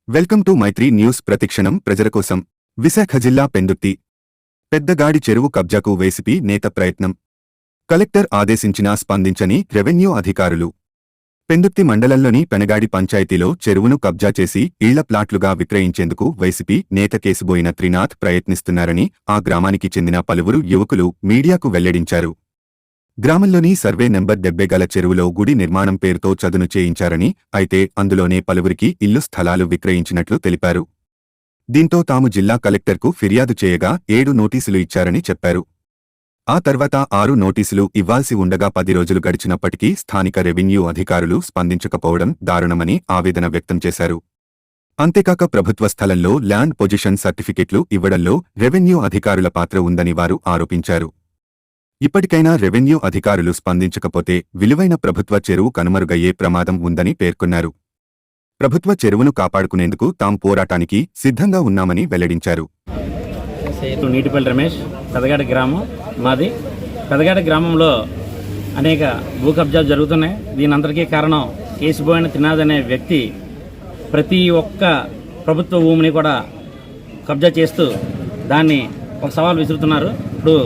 Welcome to Mythri news. ప్రతిక్షణం ప్రజల కోసం. విశాఖ జిల్లా పెందుర్తి పెద్దగాడి చెరువు కబ్జాకు వైసీపీ నేత ప్రయత్నం. కలెక్టర్ ఆదేశించినా స్పందించని రెవెన్యూ అధికారులు. పెందుర్తి మండలంలోని పెనగాడి పంచాయతీలో చెరువును కబ్జా చేసి ఇళ్ల ప్లాట్లుగా విక్రయించేందుకు వైసీపీ నేత కేసుబోయిన త్రినాథ్ ప్రయత్నిస్తున్నారని ఆ గ్రామానికి చెందిన పలువురు యువకులు మీడియాకు వెల్లడించారు. గ్రామంలోని సర్వే నెంబర్ 70 గల చెరువులో గుడి నిర్మాణం పేరుతో చదును చేయించారని, అయితే అందులోనే పలువురికి ఇల్లు స్థలాలు విక్రయించినట్లు తెలిపారు. దీంతో తాము జిల్లా కలెక్టర్కు ఫిర్యాదు చేయగా 7 నోటీసులు ఇచ్చారని చెప్పారు. ఆ తర్వాత 6 నోటీసులు ఇవ్వాల్సి ఉండగా 10 రోజులు గడిచినప్పటికీ స్థానిక రెవెన్యూ అధికారులు స్పందించకపోవడం దారుణమని ఆవేదన వ్యక్తం చేశారు. అంతేకాక ప్రభుత్వ స్థలంలో ల్యాండ్ పొజిషన్ సర్టిఫికెట్లు ఇవ్వడంలో రెవెన్యూ అధికారుల పాత్ర ఉందని వారు ఆరోపించారు. ఇప్పటికైనా రెవెన్యూ అధికారులు స్పందించకపోతే విలువైన ప్రభుత్వ చెరువు కనుమరుగయ్యే ప్రమాదం ఉందని పేర్కొన్నారు. ప్రభుత్వ చెరువును కాపాడుకునేందుకు తాము పోరాటానికి సిద్ధంగా ఉన్నామని వెల్లడించారు. నీటిపల్లి రమేష్, పెదగాడి గ్రామం మాది. పెదగాడి గ్రామంలో అనేక భూ కబ్జాలు జరుగుతున్నాయి. దీనందరికీ కారణం కేసుబోయిన త్రినాథ్ అనే వ్యక్తి ప్రతి ఒక్క ప్రభుత్వ భూమిని కూడా కబ్జా చేస్తూ దాన్ని ఒక సవాల్ విసురుతున్నారు. ఇప్పుడు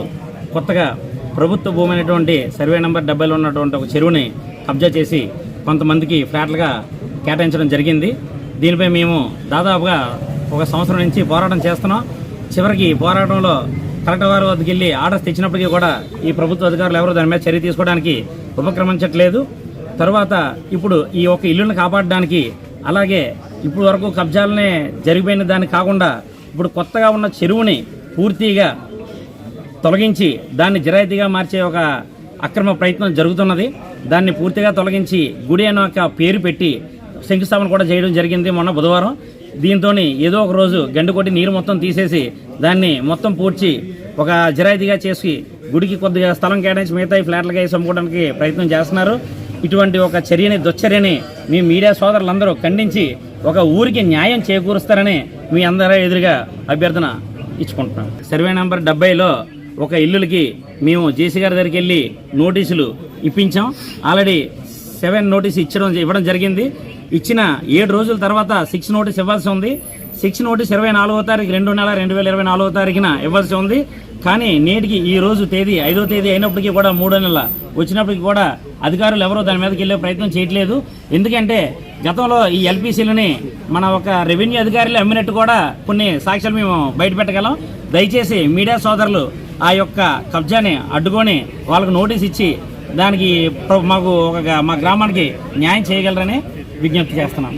కొత్తగా ప్రభుత్వ భూమి అయినటువంటి సర్వే నెంబర్ 70లో ఉన్నటువంటి ఒక చెరువుని కబ్జా చేసి కొంతమందికి ఫ్లాట్లుగా కేటాయించడం జరిగింది. దీనిపై మేము దాదాపుగా ఒక సంవత్సరం నుంచి పోరాటం చేస్తున్నాం. చివరికి పోరాటంలో కలెక్టర్ వారి వద్దకు వెళ్ళి ఆర్డర్స్ తెచ్చినప్పటికీ కూడా ఈ ప్రభుత్వ అధికారులు ఎవరో దాని మీద చర్య తీసుకోవడానికి ఉపక్రమించట్లేదు. తరువాత ఇప్పుడు ఈ ఒక ఇల్లును కాపాడడానికి, అలాగే ఇప్పుడు వరకు కబ్జాలనే జరిగిపోయిన దాన్ని కాకుండా ఇప్పుడు కొత్తగా ఉన్న చెరువుని పూర్తిగా తొలగించి దాన్ని జిరాయితీగా మార్చే ఒక అక్రమ ప్రయత్నం జరుగుతున్నది. దాన్ని పూర్తిగా తొలగించి గుడి అనే ఒక పేరు పెట్టి శంకుస్థాపన కూడా చేయడం జరిగింది మొన్న బుధవారం. దీంతో ఏదో ఒక రోజు గండు కొట్టి నీరు మొత్తం తీసేసి దాన్ని మొత్తం పూడ్చి ఒక జిరాయితీగా చేసి గుడికి కొద్దిగా స్థలం కేటాయించి మిగతా ఫ్లాట్లుగా వేసి అమ్ముకోవడానికి ప్రయత్నం చేస్తున్నారు. ఇటువంటి ఒక చర్యని, దుశ్చర్యని మీ మీడియా సోదరులందరూ ఖండించి ఒక ఊరికి న్యాయం చేకూరుస్తారని మీ అందరూ ఎదురుగా అభ్యర్థన ఇచ్చుకుంటున్నాం. సర్వే నెంబర్ 70లో ఒక ఇల్లులకి మేము జేసీ గారి దగ్గరికి వెళ్ళి నోటీసులు ఇప్పించాం. ఆల్రెడీ 7 నోటీసు ఇవ్వడం జరిగింది. ఇచ్చిన 7 రోజుల తర్వాత 6 నోటీస్ ఇవ్వాల్సి ఉంది. 6 నోటీస్ 24వ తారీఖు 2 నెల 2024వ తారీఖున ఇవ్వాల్సి ఉంది. కానీ నేటికి ఈ రోజు తేదీ 5వ తేదీ అయినప్పటికీ కూడా 3వ నెల వచ్చినప్పటికీ కూడా అధికారులు ఎవరో దాని మీదకి వెళ్ళే ప్రయత్నం చేయట్లేదు. ఎందుకంటే గతంలో ఈ ఎల్పీసీలని మన ఒక రెవెన్యూ అధికారులు అమ్మినట్టు కూడా కొన్ని సాక్ష్యాలు మేము బయట పెట్టగలం. దయచేసి మీడియా సోదరులు ఆ యొక్క కబ్జాని అడ్డుకొని వాళ్ళకు నోటీస్ ఇచ్చి దానికి మాకు మా గ్రామానికి న్యాయం చేయగలరని విజ్ఞప్తి చేస్తున్నాం.